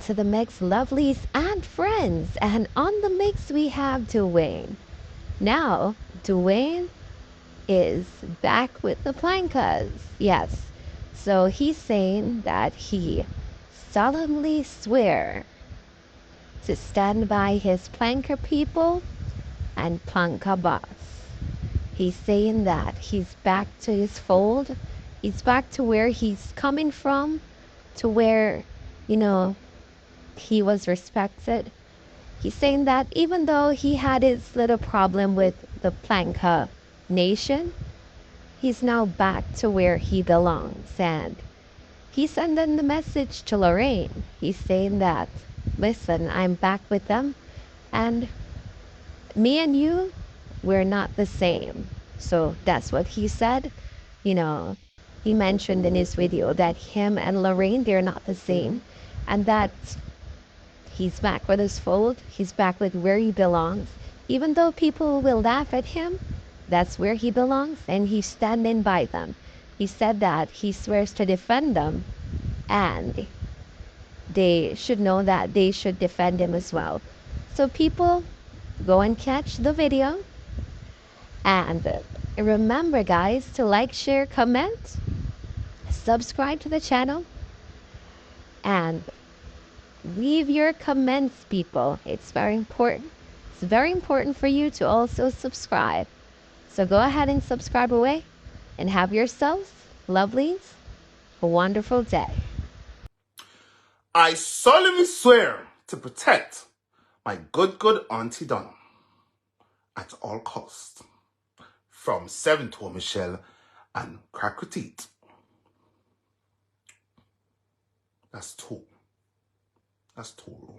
to the mix, lovelies and friends. And on the mix, we have Dwayne. Now, Dwayne is back with the Plankas. Yes. So he's saying that he solemnly swear to stand by his Planka people and Planka boss. He's saying that he's back to his fold. He's back to where he's coming from, to where, you know, he was respected. He's saying that even though he had his little problem with the Planka nation, he's now back to where he belongs. And he's sending the message to Lorraine. He's saying that, listen, I'm back with them, and me and you, we're not the same. So that's what he said. You know, he mentioned in his video that him and Lorraine, they're not the same, and that he's back with his fold. He's back with where he belongs. Even though people will laugh at him, that's where he belongs, and he's standing by them. He said that he swears to defend them, and they should know that they should defend him as well. So people, go and catch the video. And remember, guys, to like, share, comment, subscribe to the channel, and leave your comments, people. It's very important. It's very important for you to also subscribe. So go ahead and subscribe away, and have yourselves, lovelies, a wonderful day. I solemnly swear to protect my good Auntie Donna at all costs. From 7 to Michelle and Crackretite. That's two. That's two.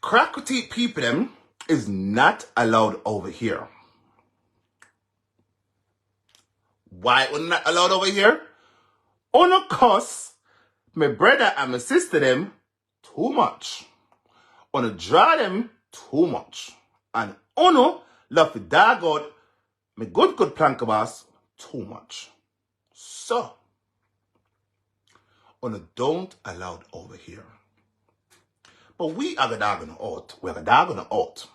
Crackretite people them is not allowed over here. Why are not allowed over here? On a cause my brother and my sister them too much. On a draw them too much. And ono love to dog out my good Planka boss too much. So on a don't allowed over here. But we are gonna dog on the out. We're gonna dog on the out.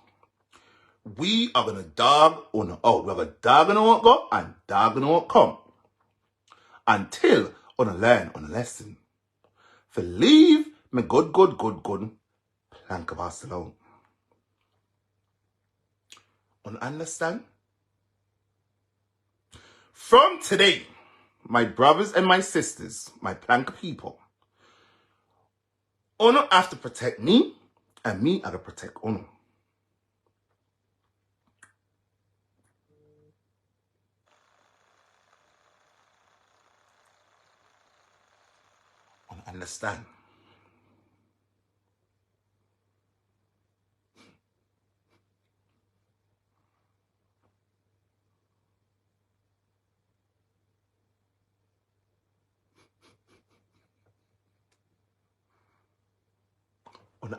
We are gonna dog on the out. We're gonna dog on the out go and dog on the out come. Until on a learn on a lesson. For leave my good Planka boss alone. Understand? From today, my brothers and my sisters, my Planka people, Ono have to protect me, and me I gotta protect Ono. Understand?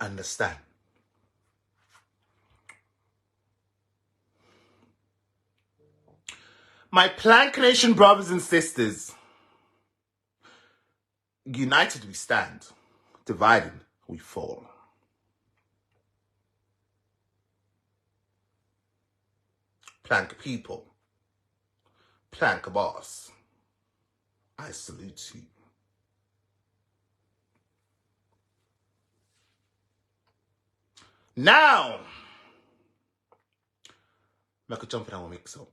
Understand? My Plank Nation brothers and sisters, united we stand, divided we fall. Planka people, Planka boss, I salute you. Now, I could jump in our Mixup.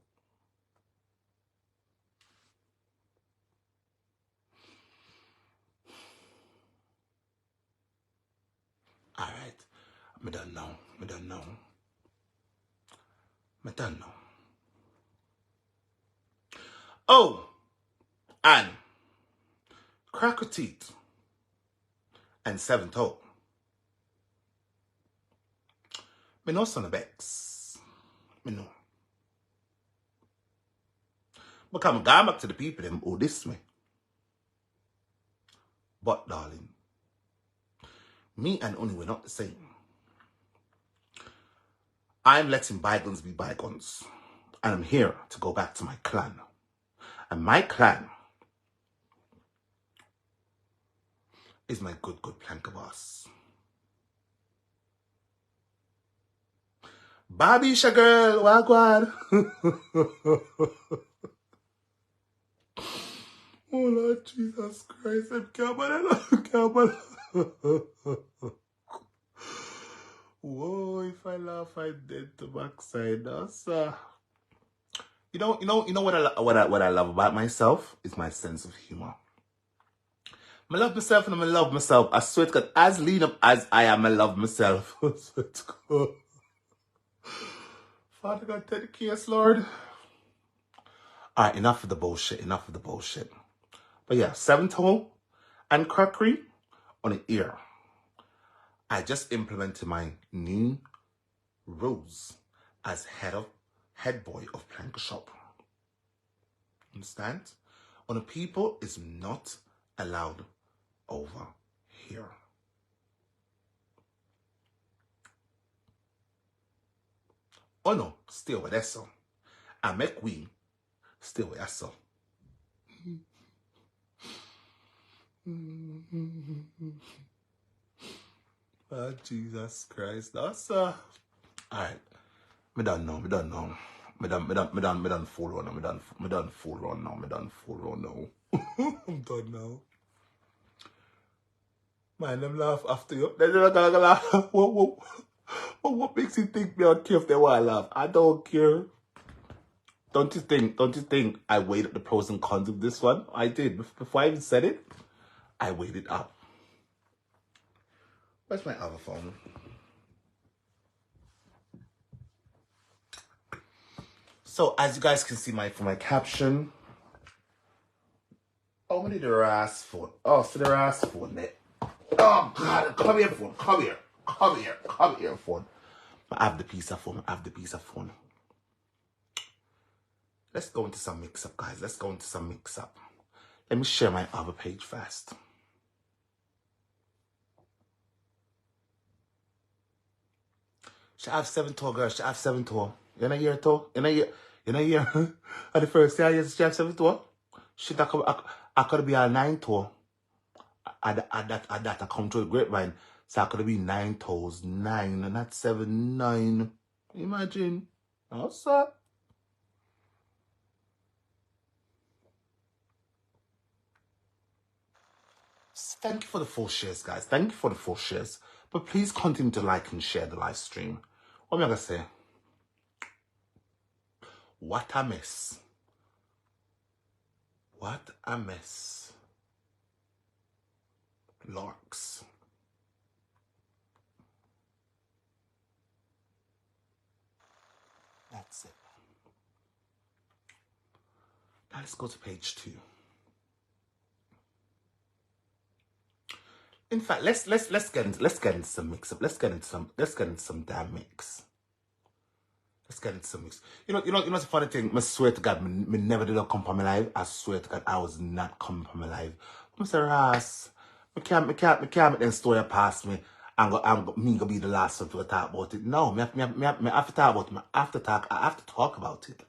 All right, I don't know. Oh, and Crackretite and 7 Toe. Me know son of Bex. Me know. But I'm going back to the people them who this way. But darling, me and Oni were not the same. I'm letting bygones be bygones. And I'm here to go back to my clan. And my clan is my good Planka boss. Bobby, girl, wagwan. Oh Lord Jesus Christ, I'm Campbell. Whoa, if I laugh, I'm dead to backside. That's you know what I love about myself is my sense of humor. I love myself and I love myself. I swear to God, as lean up as I am, I love myself. I swear to God. Father God, take the case, Lord. Alright, enough of the bullshit. Enough of the bullshit. But yeah, 7-toe and crackery on the ear. I just implemented my new rules as head boy of Planka shop. Understand? On the people is not allowed over here. Oh no, still with that so. I make we still with that so. Oh, Jesus Christ. That's alright. Me done know. Me done full run now. Me done full run now. I'm done now. Man, them laugh after you. They're not gonna laugh. What makes you think me don't care if they want to laugh? I don't care. Don't you think I weighed up the pros and cons of this one? I did. Before I even said it, I weighed it up. Where's my other phone? So as you guys can see from my caption. Oh, what did the ass phone? Oh, so the ass phone there. Oh God, come here phone. Come here phone. I have the piece of phone. Let's go into some mix-up, guys. Let's go into some mix-up. Let me share my other page first. She have 7-toe, girl. She have 7-toe. You know year toe? You know year? And the first year, she have 7-toe. She I could be a 9-toe. At that I come to a grapevine. So I could be 9 toes. 9, not 7, 9. Imagine. What's up? Thank you for the 4 shares, guys. Thank you for the 4 shares. But please continue to like and share the live stream. What am I going to say? What a mess. What a mess. Larks. That's it. Now let's go to page 2. In fact, let's get into some mix-up. Let's get into some damn mix. Let's get into some mix. You know the funny thing? I swear to God, me never did not come from my life. I swear to God, I was not coming from my life. Mr. Ross, me can't make them story past me and me gonna be the last one to talk about it. No, me have to talk about it. I have to talk about it.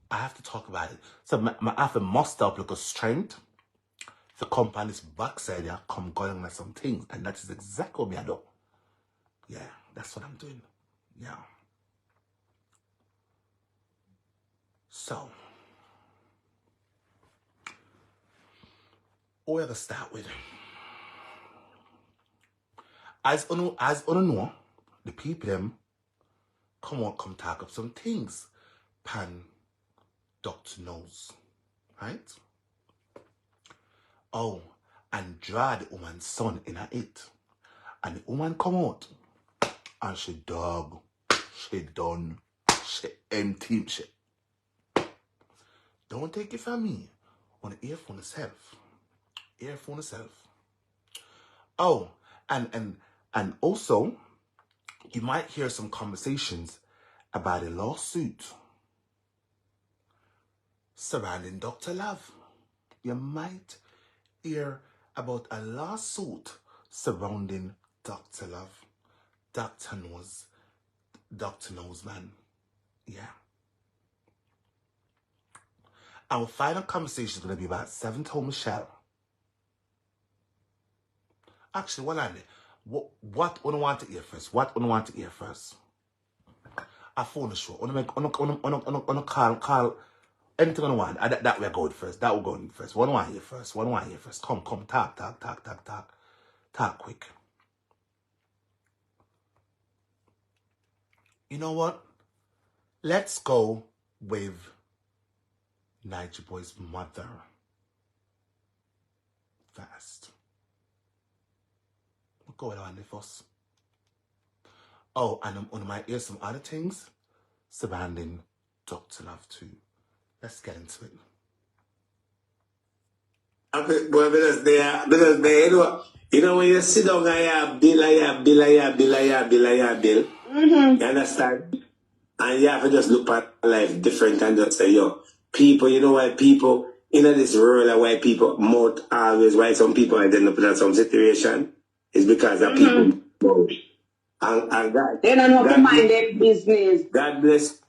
I have to talk about it. So I have to muster up like a strength. The company's backside there come going at some things, and that is exactly what me I do. Yeah, that's what I'm doing. Yeah. So, what we're gonna start with. As you know, the people them come talk up some things. Pan Dr. Knows, right? Oh, and draw the woman's son in her it. And the woman come out and she done, she empty, she. Don't take it from me. On the earphone itself. Oh, and also, you might hear some conversations about a lawsuit surrounding Dr. Love. You might hear about a lawsuit surrounding Dr. Love. Dr. Knows, man. Yeah. Our final conversation is going to be about 7-toe Michelle. Actually, what on what one want to hear first? What one want to hear first? I phone the show. On call anything on one. That we're going first. That we're going first. One want to hear first. One want to hear first. Come, talk. Talk quick. You know what? Let's go with Niger Boy's mother first. We'll go on the first. Oh, and I'm on my ear some other things surrounding Dr. Love too. Let's get into it. Well, because they, you know, when you sit down and you have bill, you understand? And you have to just look at life different and just say, yo, people, you know why people, in this world of why people mouth always, why some people end up in some situation, is because of people mouth. And God, they don't know to mind their business. God bless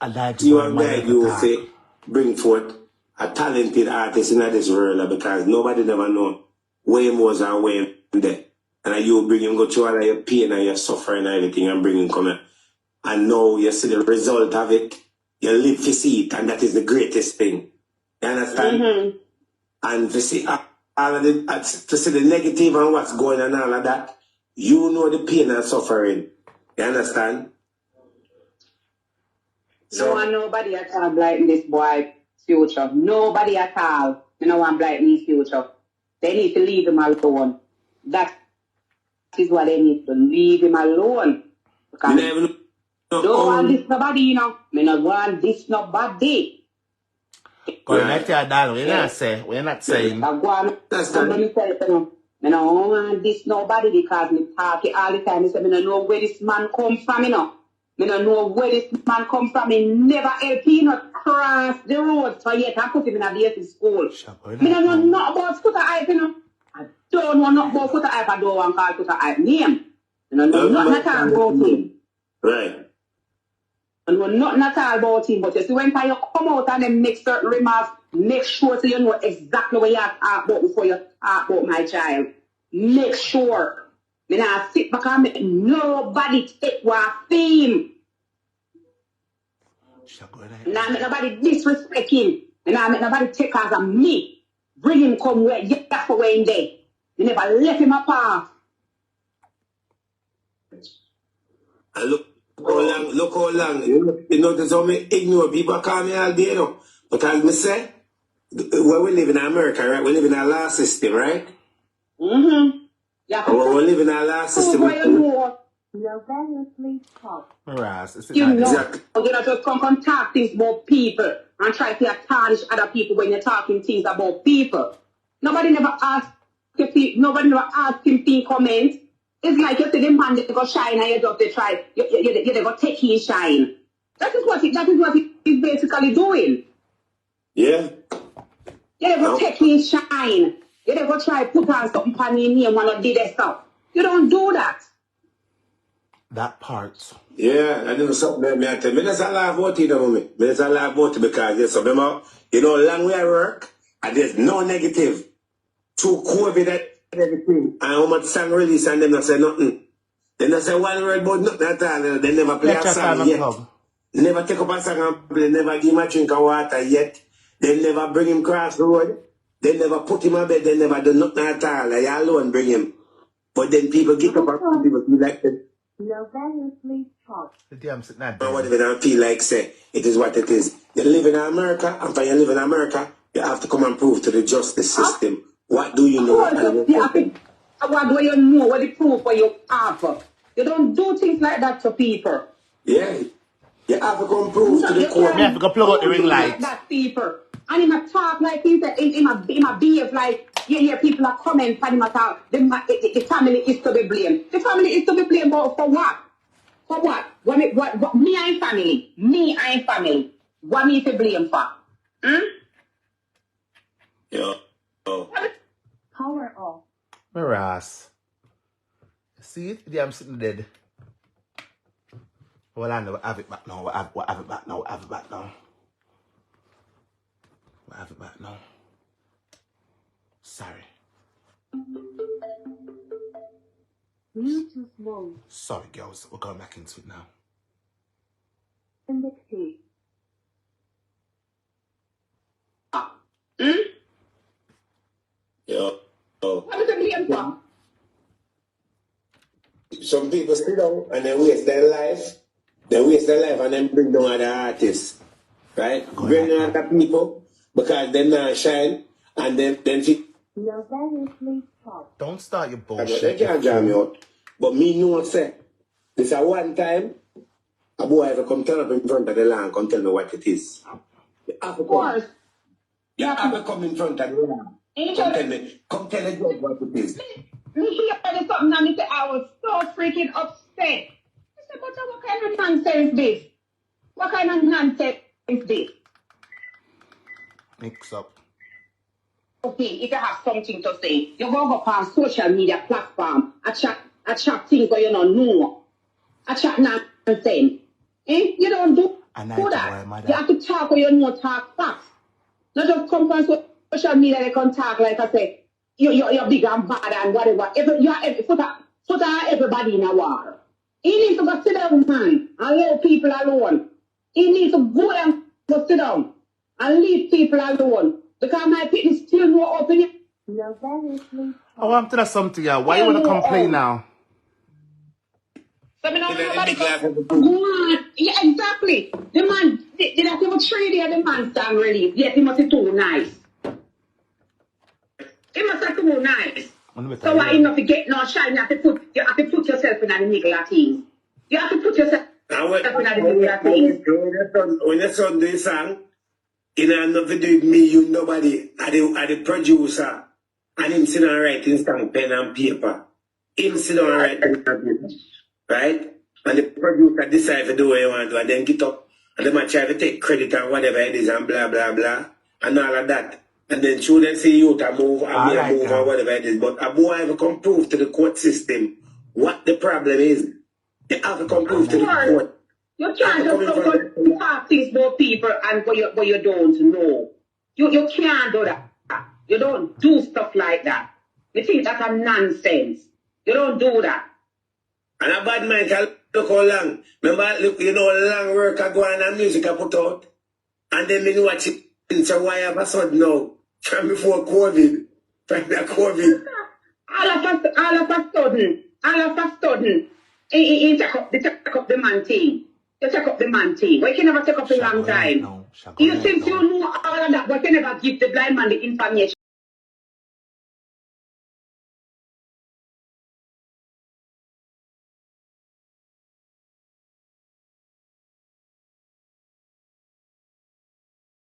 you and guide you to bring forth a talented artist in this world because nobody never know where he was and where he there. And you bring him go through all of your pain and your suffering and everything and bring him come here. And now you see the result of it. You live to see it, and that is the greatest thing. You understand? And to see all of to see the negative and what's going on and all of that, you know the pain and suffering. You understand? So, no one, nobody at all blighting this boy future. Nobody at all. You know one blighting his future. They need to leave him alone. That is what they need to leave him alone. Because don't want this nobody, you know. Me not want this nobody. Going back to your dad, we're not saying. That's the me no want this nobody because me talk it all the time. Me say me no know where this man come from, you know. Me no know where this man come from. Me never help him not cross the road so yet I put him in a basic school. Me no know nothing about scooter hype, you know. I don't know nothing about scooter hype. I don't want to call scooter hype name. Me no know nothing at all about him. Right. I know nothing at all about him, but you see when you come out and then make certain remarks, make sure so you know exactly what you have to talk about before you talk about my child. Make sure. Me not sit back and make nobody take what theme. Now make nobody disrespect him. And now make nobody take as a me. Bring him come where you have for where in there. You never left him apart. And look how long. You notice how me ignore people call me all day, you know. But as me say, where we live in America, right? We live in a law system, right? Yeah. And when we live in a law system, you're variously taught. You know, exactly. You know, just come talk things about people and try to tarnish other people when you're talking things about people. Nobody never asked him to comment. It's like you see the man they go shine and you just try you go take his shine. That is what he's basically doing. Yeah. You go take his shine. You go try put on something on him name and not do that stuff. You don't do that. That part. Yeah, I do something that me I tell me. That's a lot about it, me. That's a lot about it because yes, remember, you know, long way I work and there's no negative. Through COVID and everything. And how much song release and them not say nothing. They not say one word about nothing at all. They never play a song yet. Never take up a song and play. Never give him a drink of water yet. They never bring him cross the road. They never put him on bed. They never do nothing at all. They alone bring him. But then people get up and people feel like that. You're variously taught. Whatever they feel like say, it is what it is. You live in America, and for you live in America, you have to come and prove to the justice system. What do you know? What do you know? What the proof for you have? You don't do things like that to people. Yeah. You have to come prove to the court. You have to go plug out the ring light. Like that people. And he might talk like he said, he might behave like you hear people are coming for him talk. The family is to be blamed. The family is to be blamed for what? For what? What me and family. Me and family. What me to blame for? Yeah. Oh. Power off. Miras. See it? I'm sitting dead. Well, I know. Have it back now. Have it back now. Have it back now. Have it back now. Sorry. Bluetooth mode. Sorry, girls. We're going back into it now. Indicate. Yo. What is the name for? Some people sit down and they waste their life. They waste their life and then bring down other artists. Right? Bring down other people because they're not shine and then Novariously top. Don't start your they bullshit. can't jam me out. But me know say this a one time a boy ever come turn up in front of the land come tell me what it is. You have to Of come. course. You have to come in front of the land. Come tell the judge what it is. Me hear something and me say I was so freaking upset. I said, but what kind of nonsense is this? What kind of nonsense is this? Mix up. Okay, if you have something to say, you go up on social media platform, a chat things that you don't know. A chat nonsense. You don't do that. You have to talk or you know talk facts. Not just come from social media they can talk like I say, you're big and bad and whatever. Put everybody in a war. He needs to go sit down, man, and let people alone. He needs to go and go sit down and leave people alone. Because my people still no opinion. Novariously I want to know something, yeah. Why you want to complain now? So yeah, exactly. The man, did I have 3 days the man stand ready? Yes, he must be too nice. He must be too nice. So why you not to get no shine? You have to put yourself in the middle of things. You have to put yourself in the middle of things. When your son do his song, you know nothing to do with me, you nobody. Are the producer. And him sit down writing song, pen and paper. Him sit down writing pen and paper. Right? And the producer decide to do what he want to and then get up and they might try to take credit and whatever it is and blah blah blah and all of that. And then children see you to move and we move or whatever it is. But a boy ever come prove to the court system what the problem is. They have to come prove to the court. You can't just talk things about people and what you don't know. You can't do that. You don't do stuff like that. You think that's a nonsense. You don't do that. And a bad man can look how long. Remember, look, you know, long work I go on and music I put out. And then when you watch it, so why have a sudden now? From before COVID. From the COVID. All of a sudden, he take up the man thing. You take up the man thing. Why can never take up a long time? You think you know all of that, but you never give the blind man the information.